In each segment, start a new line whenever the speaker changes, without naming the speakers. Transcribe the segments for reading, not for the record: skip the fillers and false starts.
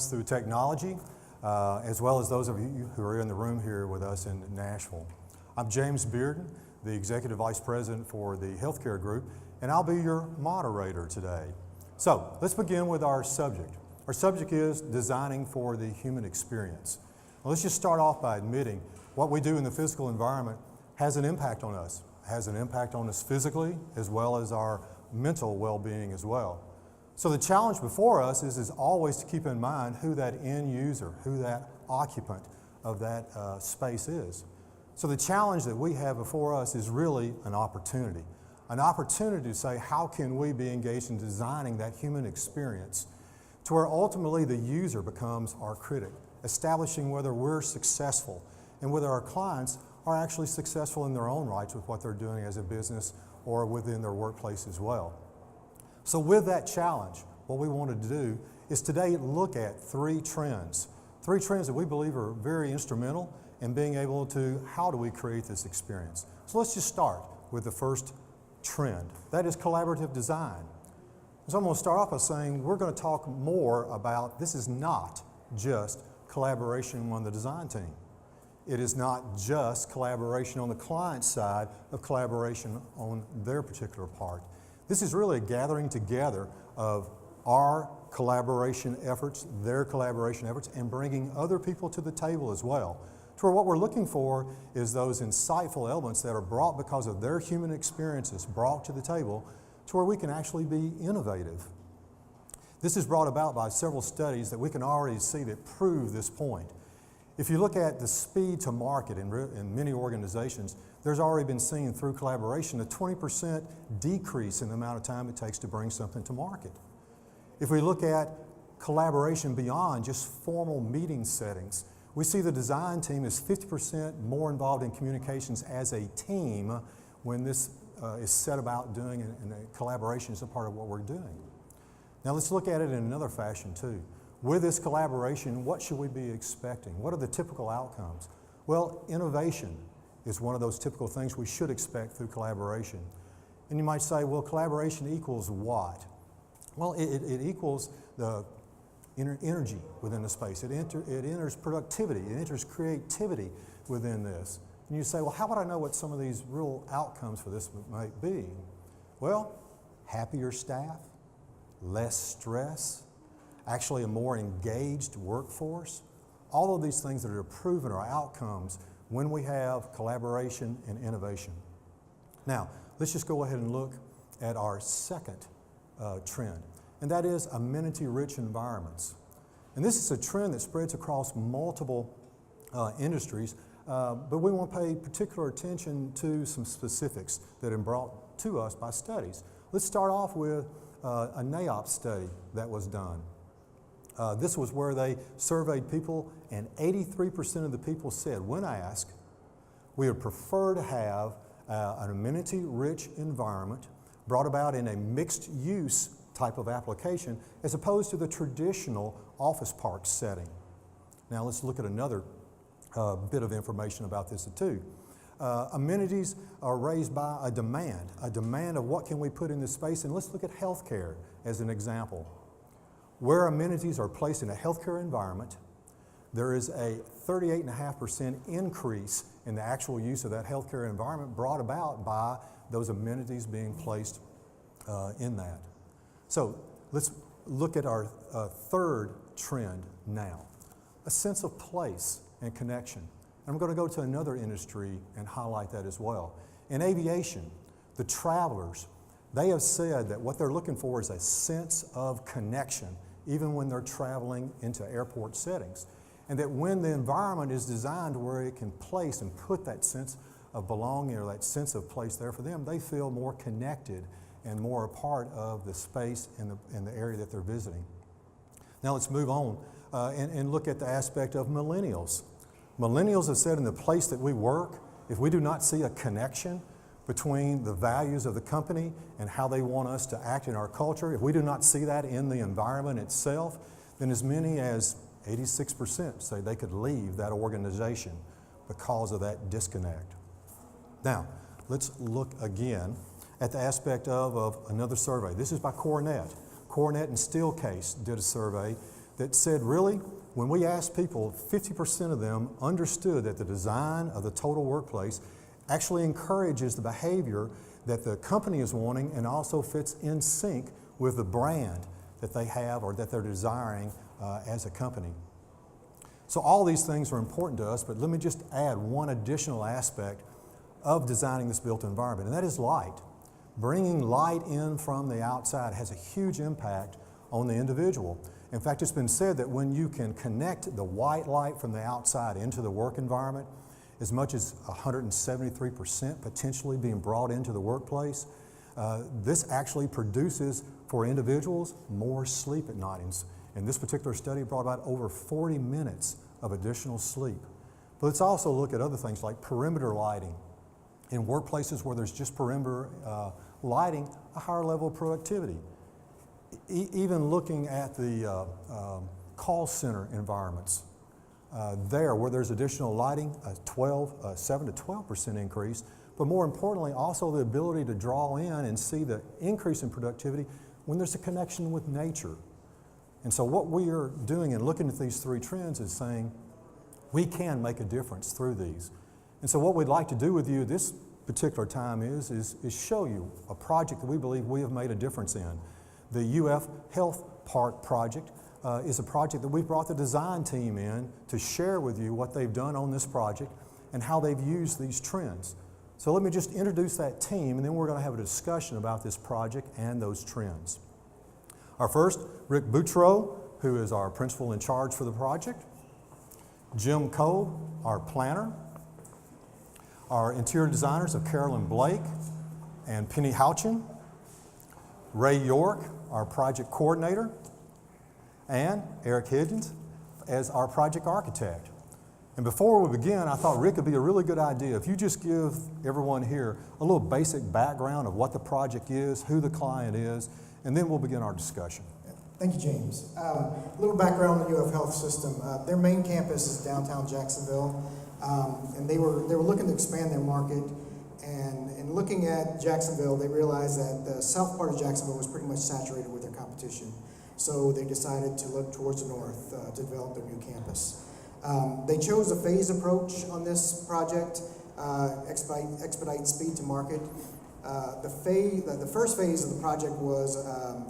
us through technology, as well as those of you who are in the room here with us in Nashville. I'm James Bearden, the Executive Vice President for the Healthcare Group, and I'll be your moderator today. So, let's begin with our subject. Our subject is designing for the human experience. Well, let's just start off by admitting what we do in the physical environment has an impact on us. It has an impact on us physically as well as our mental well-being as well. So the challenge before us is always to keep in mind who that end user, who that occupant of that space is. So the challenge that we have before us is really an opportunity to say how can we be engaged in designing that human experience to where ultimately the user becomes our critic, establishing whether we're successful and whether our clients are actually successful in their own rights with what they're doing as a business or within their workplace as well. So with that challenge, what we wanted to do is today look at three trends that we believe are very instrumental in being able to, how do we create this experience? So let's just start with the first trend, that is collaborative design. So I'm going to start off by saying we're going to talk more about this is not just collaboration on the design team. It is not just collaboration on the client side of collaboration on their particular part. This is really a gathering together of our collaboration efforts, their collaboration efforts, and bringing other people to the table as well. To where what we're looking for is those insightful elements that are brought because of their human experiences brought to the table to where we can actually be innovative. This is brought about by several studies that we can already see that prove this point. If you look at the speed to market in many organizations, there's already been seen through collaboration a 20% decrease in the amount of time it takes to bring something to market. If we look at collaboration beyond just formal meeting settings, we see the design team is 50% more involved in communications as a team when this is set about doing and collaboration is a part of what we're doing. Now let's look at it in another fashion too. With this collaboration, what should we be expecting? What are the typical outcomes? Well, innovation is one of those typical things we should expect through collaboration. And you might say, well, collaboration equals what? Well, it equals the energy within the space. It enters productivity. It enters creativity within this. And you say, well, how would I know what some of these real outcomes for this might be? Well, happier staff, less stress, actually a more engaged workforce. All of these things that are proven are outcomes when we have collaboration and innovation. Now, let's just go ahead and look at our second trend, and that is amenity-rich environments. And this is a trend that spreads across multiple industries, but we want to pay particular attention to some specifics that have been brought to us by studies. Let's start off with a NAIOP study that was done. This was where they surveyed people, and 83% of the people said, when asked, we would prefer to have an amenity-rich environment brought about in a mixed-use type of application as opposed to the traditional office park setting. Now let's look at another bit of information about this too. Amenities are raised by a demand of what can we put in this space, and let's look at healthcare as an example. Where amenities are placed in a healthcare environment, there is a 38.5% increase in the actual use of that healthcare environment brought about by those amenities being placed in that. So let's look at our third trend now, a sense of place and connection. And I'm going to go to another industry and highlight that as well. In aviation, the travelers, they have said that what they're looking for is a sense of connection even when they're traveling into airport settings. And that when the environment is designed where it can place and put that sense of belonging or that sense of place there for them, they feel more connected and more a part of the space and the area that they're visiting. Now let's move on and look at the aspect of millennials. Millennials have said in the place that we work, if we do not see a connection between the values of the company and how they want us to act in our culture, if we do not see that in the environment itself, then as many as 86% say they could leave that organization because of that disconnect. Now, let's look again at the aspect of another survey. This is by Cornett. Cornett and Steelcase did a survey that said, really, when we asked people, 50% of them understood that the design of the total workplace actually encourages the behavior that the company is wanting and also fits in sync with the brand that they have or that they're desiring as a company. So all these things are important to us, but let me just add one additional aspect of designing this built environment, and that is light. Bringing light in from the outside has a huge impact on the individual. In fact, it's been said that when you can connect the white light from the outside into the work environment, as much as 173% potentially being brought into the workplace, this actually produces for individuals more sleep at night. And this particular study brought about over 40 minutes of additional sleep. But let's also look at other things like perimeter lighting. In workplaces where there's just perimeter lighting, a higher level of productivity. Even looking at the call center environments, there where there's additional lighting, a 7 to 12% increase, but more importantly also the ability to draw in and see the increase in productivity when there's a connection with nature. And so what we are doing and looking at these three trends is saying we can make a difference through these. And so what we'd like to do with you this particular time is show you a project that we believe we have made a difference in. The UF Health Park project is a project that we've brought the design team in to share with you what they've done on this project and how they've used these trends. So let me just introduce that team, and then we're going to have a discussion about this project and those trends. Our first, Rick Bouchereau, who is our principal in charge for the project. Jim Kolb, our planner. Our interior designers of Carolyn Blake and Penny Houchens. Ray York, our project coordinator. And Erik Higgins as our project architect. And before we begin, I thought, Rick, it'd be a really good idea if you just give everyone here a little basic background of what the project is, who the client is, and then we'll begin our discussion.
Thank you, James. A little background on the UF Health System. Their main campus is downtown Jacksonville, and they were looking to expand their market. And in looking at Jacksonville, they realized that the south part of Jacksonville was pretty much saturated with their competition. So they decided to look towards the north to develop their new campus. They chose a phased approach on this project, expedite speed to market. The first phase of the project was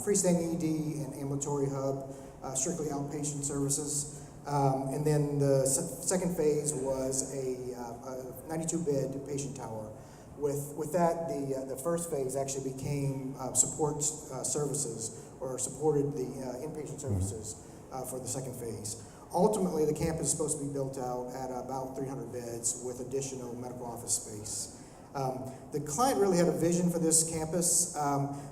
freestanding ED and ambulatory hub, strictly outpatient services. And then the second phase was a 92-bed patient tower. With that, the first phase actually became support services, or supported the inpatient services for the second phase. Ultimately, the campus is supposed to be built out at about 300 beds with additional medical office space. The client really had a vision for this campus.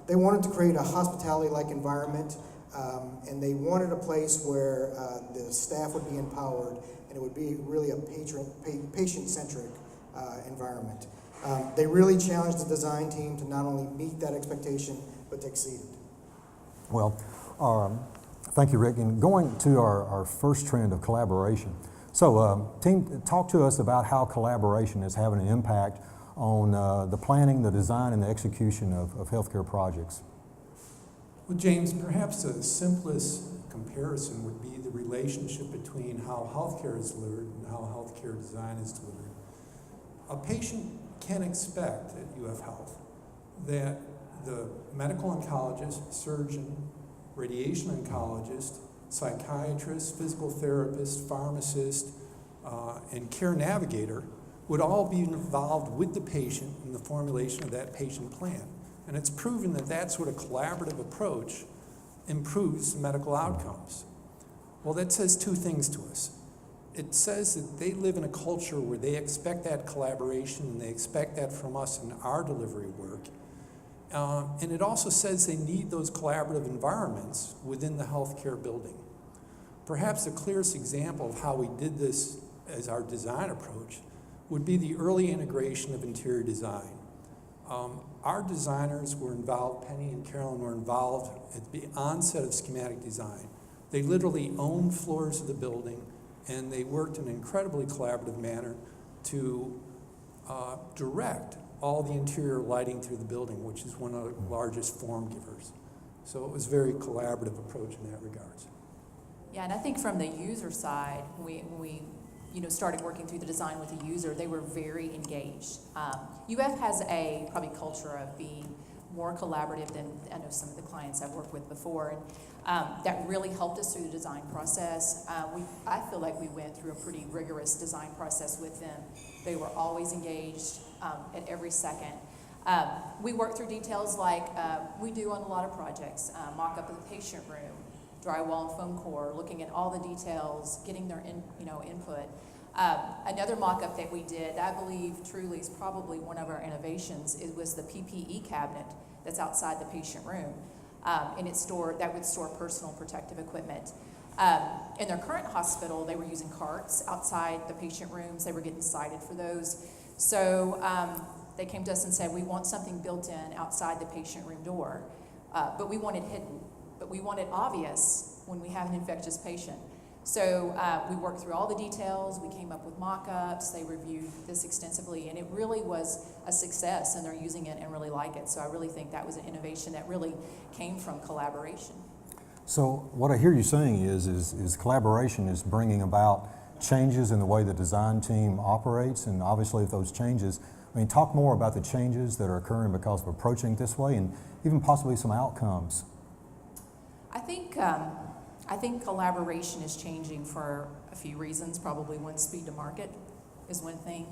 They wanted to create a hospitality-like environment, and they wanted a place where the staff would be empowered, and it would be really a patient-centric environment. They really challenged the design team to not only meet that expectation, but to exceed it.
Well, thank you, Rick. And going to our first trend of collaboration. So, team, talk to us about how collaboration is having an impact on the planning, the design, and the execution of healthcare projects.
Well, James, perhaps the simplest comparison would be the relationship between how healthcare is delivered and how healthcare design is delivered. A patient can expect at UF Health that the medical oncologist, surgeon, radiation oncologist, psychiatrist, physical therapist, pharmacist, and care navigator would all be involved with the patient in the formulation of that patient plan. And it's proven that that sort of collaborative approach improves medical outcomes. Well, that says two things to us. It says that they live in a culture where they expect that collaboration and they expect that from us in our delivery work. And it also says they need those collaborative environments within the healthcare building. Perhaps the clearest example of how we did this as our design approach would be the early integration of interior design. Our designers were involved, Penny and Carolyn were involved at the onset of schematic design. They literally owned floors of the building, and they worked in an incredibly collaborative manner to direct all the interior lighting through the building, which is one of the largest form givers. So it was a very collaborative approach in that regards.
Yeah, and I think from the user side, when we started working through the design with the user, they were very engaged. UF has a probably culture of being more collaborative than I know some of the clients I've worked with before, and that really helped us through the design process. I feel like we went through a pretty rigorous design process with them. They were always engaged at every second. We worked through details like we do on a lot of projects, mock-up of the patient room, drywall and foam core, looking at all the details, getting their input. Another mock-up that we did, I believe truly is probably one of our innovations, was the PPE cabinet that's outside the patient room. And that would store personal protective equipment. In their current hospital, they were using carts outside the patient rooms. They were getting cited for those. So they came to us and said, we want something built in outside the patient room door, but we want it hidden. But we want it obvious when we have an infectious patient. So we worked through all the details. We came up with mock-ups. They reviewed this extensively, and it really was a success, and they're using it and really like it. So I really think that was an innovation that really came from collaboration.
So what I hear you saying is collaboration is bringing about changes in the way the design team operates, and obviously if those changes, talk more about the changes that are occurring because of approaching it this way, and even possibly some outcomes.
I think collaboration is changing for a few reasons. Probably one, speed to market is one thing.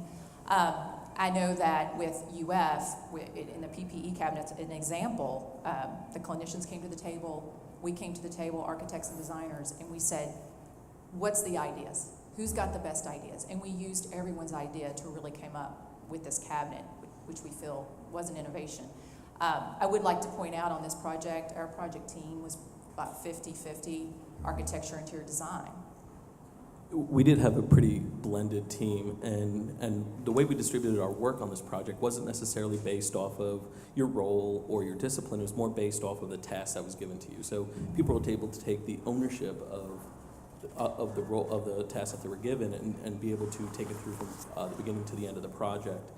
I know that with UF, in the PPE cabinets, an example, the clinicians came to the table, we came to the table, architects and designers, and we said, what's the ideas? Who's got the best ideas? And we used everyone's idea to really come up with this cabinet, which we feel was an innovation. I would like to point out on this project, our project team was about 50-50 architecture, interior design.
We did have a pretty blended team, and the way we distributed our work on this project wasn't necessarily based off of your role or your discipline. It was more based off of the task that was given to you. So people were able to take the ownership of the role of the task that they were given and be able to take it through from the beginning to the end of the project.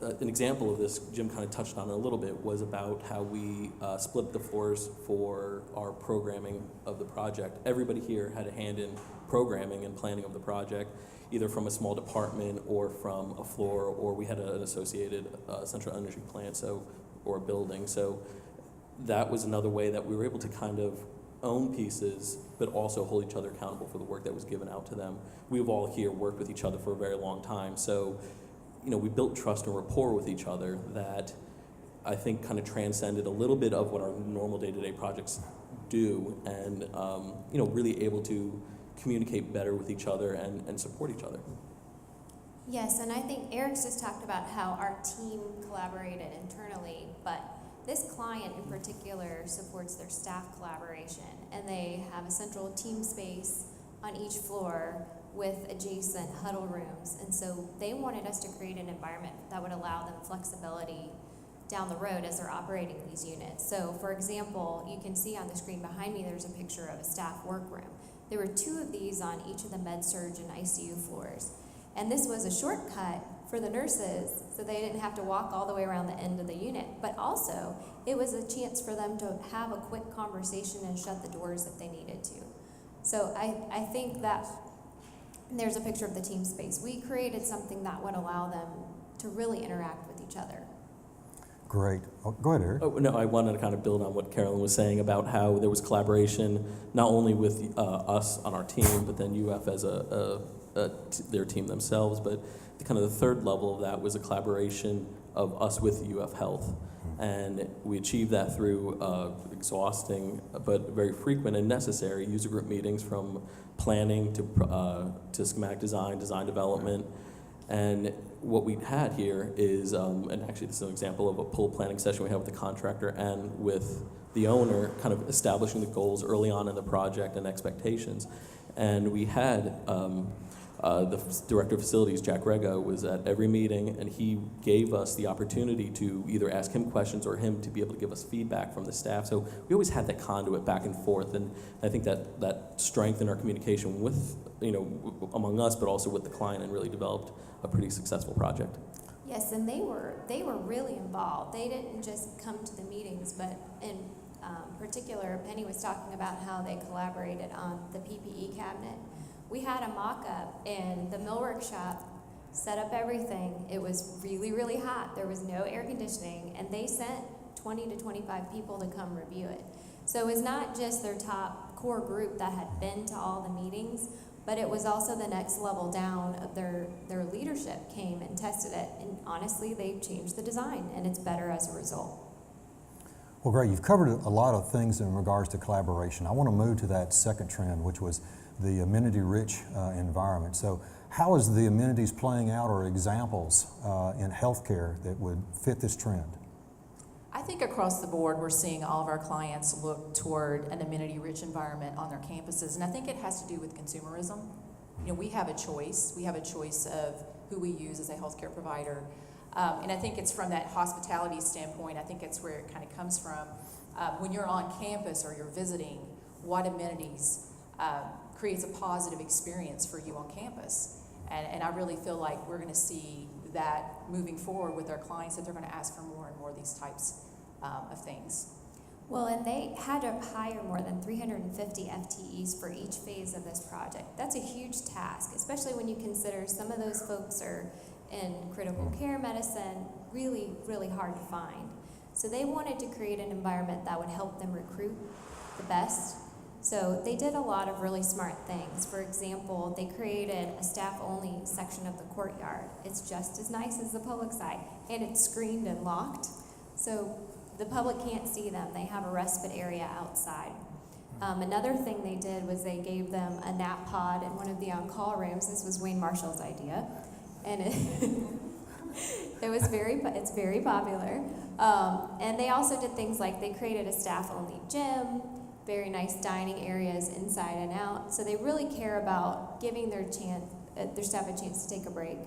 An example of this, Jim kind of touched on it a little bit, was about how we split the floors for our programming of the project. Everybody here had a hand in programming and planning of the project, either from a small department or from a floor, or we had an associated central energy plant, or a building. So that was another way that we were able to kind of own pieces, but also hold each other accountable for the work that was given out to them. We've all here worked with each other for a very long time, so we built trust and rapport with each other that I think kind of transcended a little bit of what our normal day-to-day projects do, and really able to communicate better with each other and support each other.
Yes, and I think Erik's just talked about how our team collaborated internally, but this client in particular supports their staff collaboration, and they have a central team space on each floor with adjacent huddle rooms, and so they wanted us to create an environment that would allow them flexibility down the road as they're operating these units. So for example, you can see on the screen behind me there's a picture of a staff workroom. There were 2 of these on each of the med-surg and ICU floors, and this was a shortcut for the nurses so they didn't have to walk all the way around the end of the unit, but also it was a chance for them to have a quick conversation and shut the doors if they needed to. So I think that there's a picture of the team space. We created something that would allow them to really interact with each other.
Great. Oh, go ahead, Erik.
Oh, no, I wanted to kind of build on what Carolyn was saying about how there was collaboration not only with us on our team, but then UF as their team themselves, but the third level of that was a collaboration of us with UF Health. And we achieved that through exhausting but very frequent and necessary user group meetings, from planning to schematic design development. And what we had here is, and actually this is an example of a pool planning session we had with the contractor and with the owner, kind of establishing the goals early on in the project and expectations. And we had the director of facilities, Jack Rego, was at every meeting, and he gave us the opportunity to either ask him questions or him to be able to give us feedback from the staff. So we always had that conduit back and forth, and I think that strengthened our communication with, among us, but also with the client, and really developed a pretty successful project.
Yes, and they were really involved. They didn't just come to the meetings, but particular, Penny was talking about how they collaborated on the PPE cabinet. We had a mock-up in the millwork shop, set up everything. It was really, really hot. There was no air conditioning, and they sent 20 to 25 people to come review it. So it was not just their top core group that had been to all the meetings, but it was also the next level down of their leadership came and tested it. And honestly, they changed the design, and it's better as a result.
Well, great. You've covered a lot of things in regards to collaboration. I want to move to that second trend, which was the amenity-rich environment. So how is the amenities playing out, or examples in healthcare that would fit this trend?
I think across the board, we're seeing all of our clients look toward an amenity-rich environment on their campuses, and I think it has to do with consumerism. You know, we have a choice. We have a choice of who we use as a healthcare provider, and I think it's from that hospitality standpoint. I think it's where it kind of comes from. When you're on campus or you're visiting, what amenities creates a positive experience for you on campus, and I really feel like we're going to see that moving forward with our clients, that they're going to ask for more and more of these types of things.
Well, and they had to hire more than 350 FTEs for each phase of this project. That's a huge task, especially when you consider some of those folks are in critical care medicine, really, really hard to find. So they wanted to create an environment that would help them recruit the best. So they did a lot of really smart things. For example, they created a staff-only section of the courtyard. It's just as nice as the public side, and it's screened and locked, so the public can't see them. They have a respite area outside. Another thing they did was they gave them a nap pod in one of the on-call rooms. This was Wayne Marshall's idea, and it's very popular. And they also did things like they created a staff-only gym, very nice dining areas inside and out. So they really care about giving their staff a chance to take a break.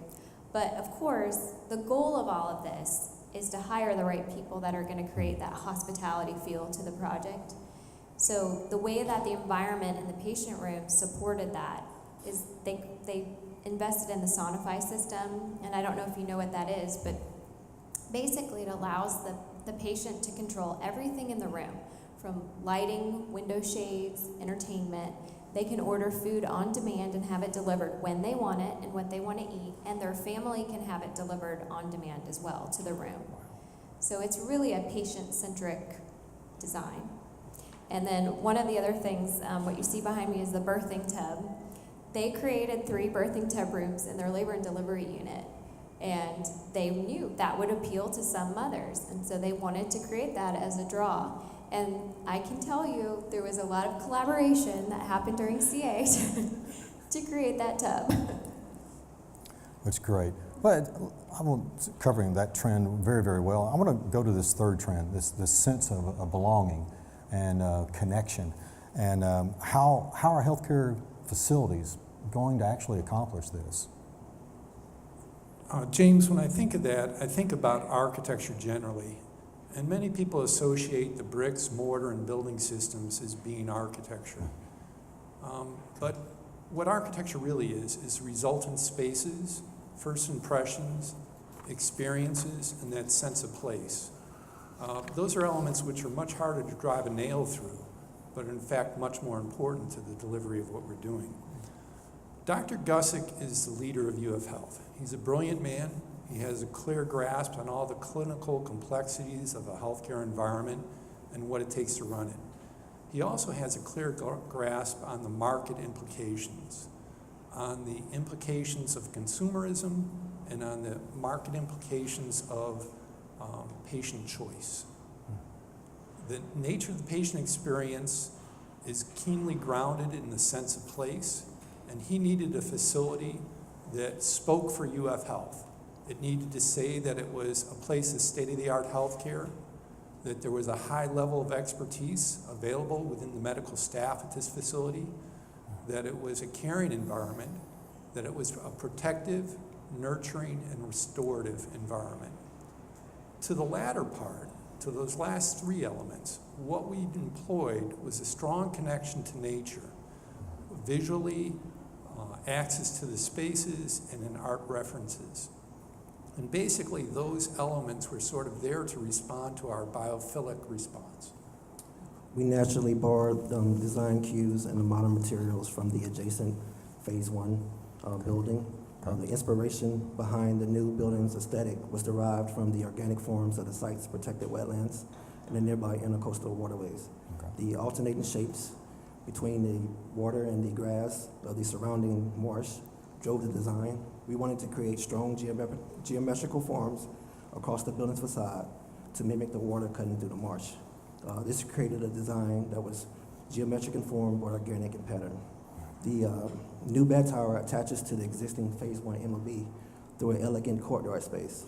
But of course, the goal of all of this is to hire the right people that are going to create that hospitality feel to the project. So the way that the environment in the patient room supported that is they invested in the Sonify system, and I don't know if you know what that is, but basically it allows the patient to control everything in the room, from lighting, window shades, entertainment. They can order food on demand and have it delivered when they want it and what they want to eat, and their family can have it delivered on demand as well to the room. So it's really a patient-centric design. And then one of the other things, what you see behind me is the birthing tub. They created 3 birthing tub rooms in their labor and delivery unit, and they knew that would appeal to some mothers, and so they wanted to create that as a draw. And I can tell you there was a lot of collaboration that happened during CA to create that tub.
That's great. But I'm covering that trend very, very well. I want to go to this third trend, this sense of belonging and connection, and how are healthcare facilities going to actually accomplish this?
James, when I think of that, I think about architecture generally. And many people associate the bricks, mortar, and building systems as being architecture. But what architecture really is resultant spaces, first impressions, experiences, and that sense of place. Those are elements which are much harder to drive a nail through, but in fact much more important to the delivery of what we're doing. Dr. Gussick is the leader of UF Health. He's a brilliant man. He has a clear grasp on all the clinical complexities of a healthcare environment and what it takes to run it. He also has a clear grasp on the market implications, on the implications of consumerism, and on the market implications of patient choice. The nature of the patient experience is keenly grounded in the sense of place, and he needed a facility that spoke for UF Health. It needed to say that it was a place of state-of-the-art healthcare, that there was a high level of expertise available within the medical staff at this facility, that it was a caring environment, that it was a protective, nurturing, and restorative environment. To the latter part, to those last 3 elements, what we employed was a strong connection to nature, visually, access to the spaces, and in art references. And basically, those elements were sort of there to respond to our biophilic response.
We naturally borrowed design cues and the modern materials from the adjacent Phase 1 building. The inspiration behind the new building's aesthetic was derived from the organic forms of the site's protected wetlands and the nearby intercoastal waterways. The alternating shapes between the water and the grass of the surrounding marsh drove the design. We wanted to create strong geometrical forms across the building's facade to mimic the water cutting through the marsh. This created a design that was geometric in form but organic in pattern. The new bed tower attaches to the existing Phase 1 MOB through an elegant courtyard space.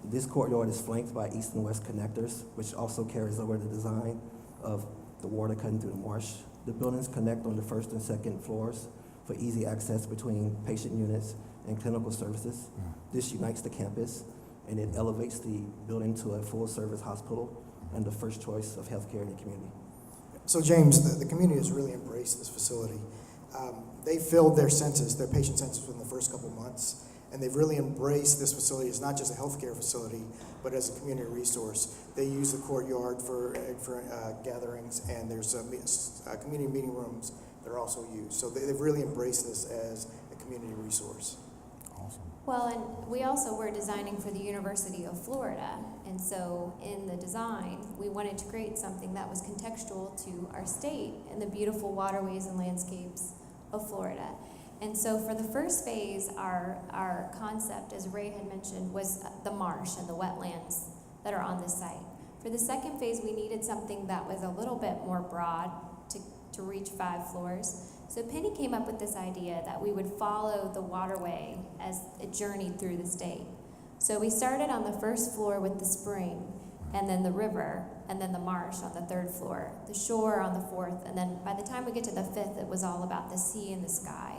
This courtyard is flanked by east and west connectors, which also carries over the design of the water cutting through the marsh. The buildings connect on the first and second floors for easy access between patient units and clinical services. This unites the campus, and it elevates the building to a full-service hospital and the first choice of healthcare in the community.
So James, the community has really embraced this facility. They filled their census, their patient census within the first couple months, and they've really embraced this facility as not just a healthcare facility, but as a community resource. They use the courtyard for gatherings, and there's community meeting rooms that are also used. So they've really embraced this as a community resource.
Awesome.
Well, and we also were designing for the University of Florida, and so in the design, we wanted to create something that was contextual to our state and the beautiful waterways and landscapes of Florida. And so for the first phase, our concept, as Ray had mentioned, was the marsh and the wetlands that are on this site. For the second phase, we needed something that was a little bit more broad to reach 5 floors. So Penny came up with this idea that we would follow the waterway as it journeyed through the state. So we started on the first floor with the spring, and then the river, and then the marsh on the 3rd floor, the shore on the 4th, and then by the time we get to the 5th, it was all about the sea and the sky.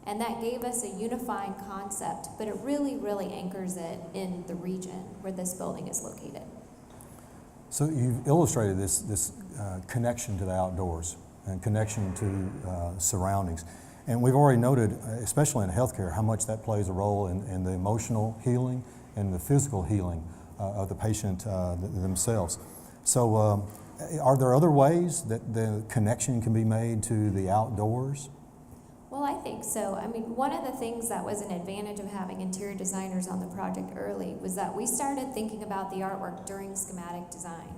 And that gave us a unifying concept, but it really, really anchors it in the region where this building is located.
So you've illustrated this connection to the outdoors and connection to surroundings. And we've already noted, especially in healthcare, how much that plays a role in the emotional healing and the physical healing of the patient themselves. So are there other ways that the connection can be made to the outdoors?
Well, I think so. I mean, one of the things that was an advantage of having interior designers on the project early was that we started thinking about the artwork during schematic design.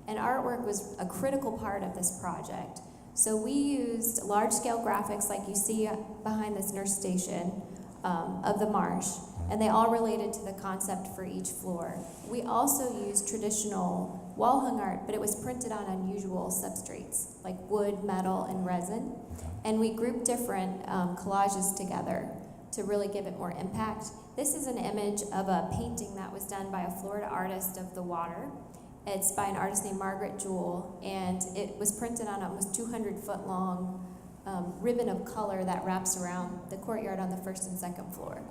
And artwork was a critical part of this project. So we used large-scale graphics like you see behind this nurse station of the marsh, and they all related to the concept for each floor. We also used traditional wall-hung art, but it was printed on unusual substrates like wood, metal, and resin. And we grouped different collages together to really give it more impact. This is an image of a painting that was done by a Florida artist of the water. It's by an artist named Margaret Jewell, and it was printed on almost 200-foot long ribbon of color that wraps around the courtyard on the 1st and 2nd floor.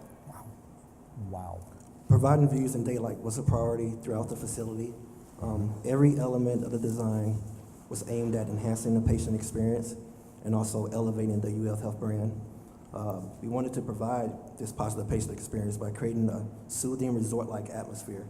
Wow.
Providing views in daylight was a priority throughout the facility. Every element of the design was aimed at enhancing the patient experience and also elevating the UF Health brand. We wanted to provide this positive patient experience by creating a soothing resort-like atmosphere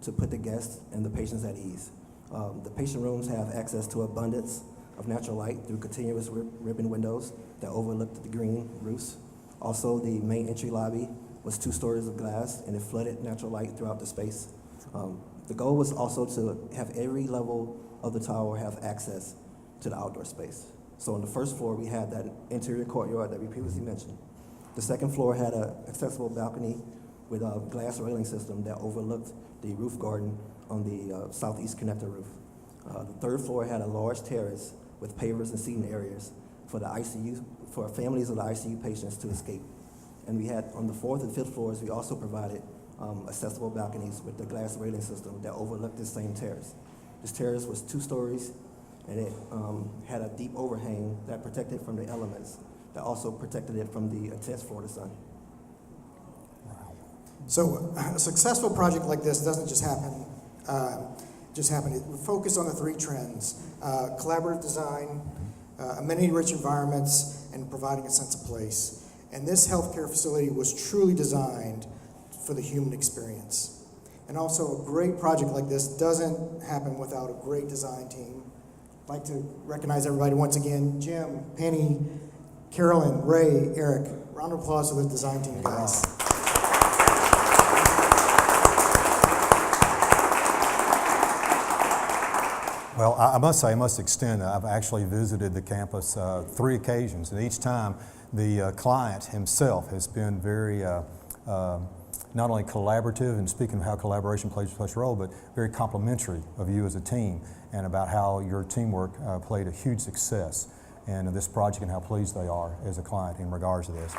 to put the guests and the patients at ease. The patient rooms have access to abundance of natural light through continuous ribbon windows that overlooked the green roofs. Also, the main entry lobby was 2 stories of glass, and it flooded natural light throughout the space. The goal was also to have every level of the tower have access to the outdoor space. So on the 1st floor, we had that interior courtyard that we previously mentioned. The 2nd floor had an accessible balcony with a glass railing system that overlooked the roof garden on the southeast connector roof. The 3rd floor had a large terrace with pavers and seating areas for the ICU, for families of the ICU patients to escape. And we had on the 4th and 5th floors, we also provided accessible balconies with the glass railing system that overlooked this same terrace. This terrace was 2 stories, and it had a deep overhang that protected from the elements, that also protected it from the intense Florida sun.
So a successful project like this doesn't just happen. We focus on the 3 trends: collaborative design, amenity-rich environments, and providing a sense of place. And this healthcare facility was truly designed for the human experience. And also, a great project like this doesn't happen without a great design team, I'd like to recognize everybody once again. Jim, Penny, Carolyn, Ray, Erik. Round of applause for the design team, guys.
Well, I must say, I must extend, I've actually visited the campus 3 occasions, and each time the client himself has been very, not only collaborative, and speaking of how collaboration plays a role, but very complimentary of you as a team, and about how your teamwork played a huge success in this project and how pleased they are as a client in regards to this.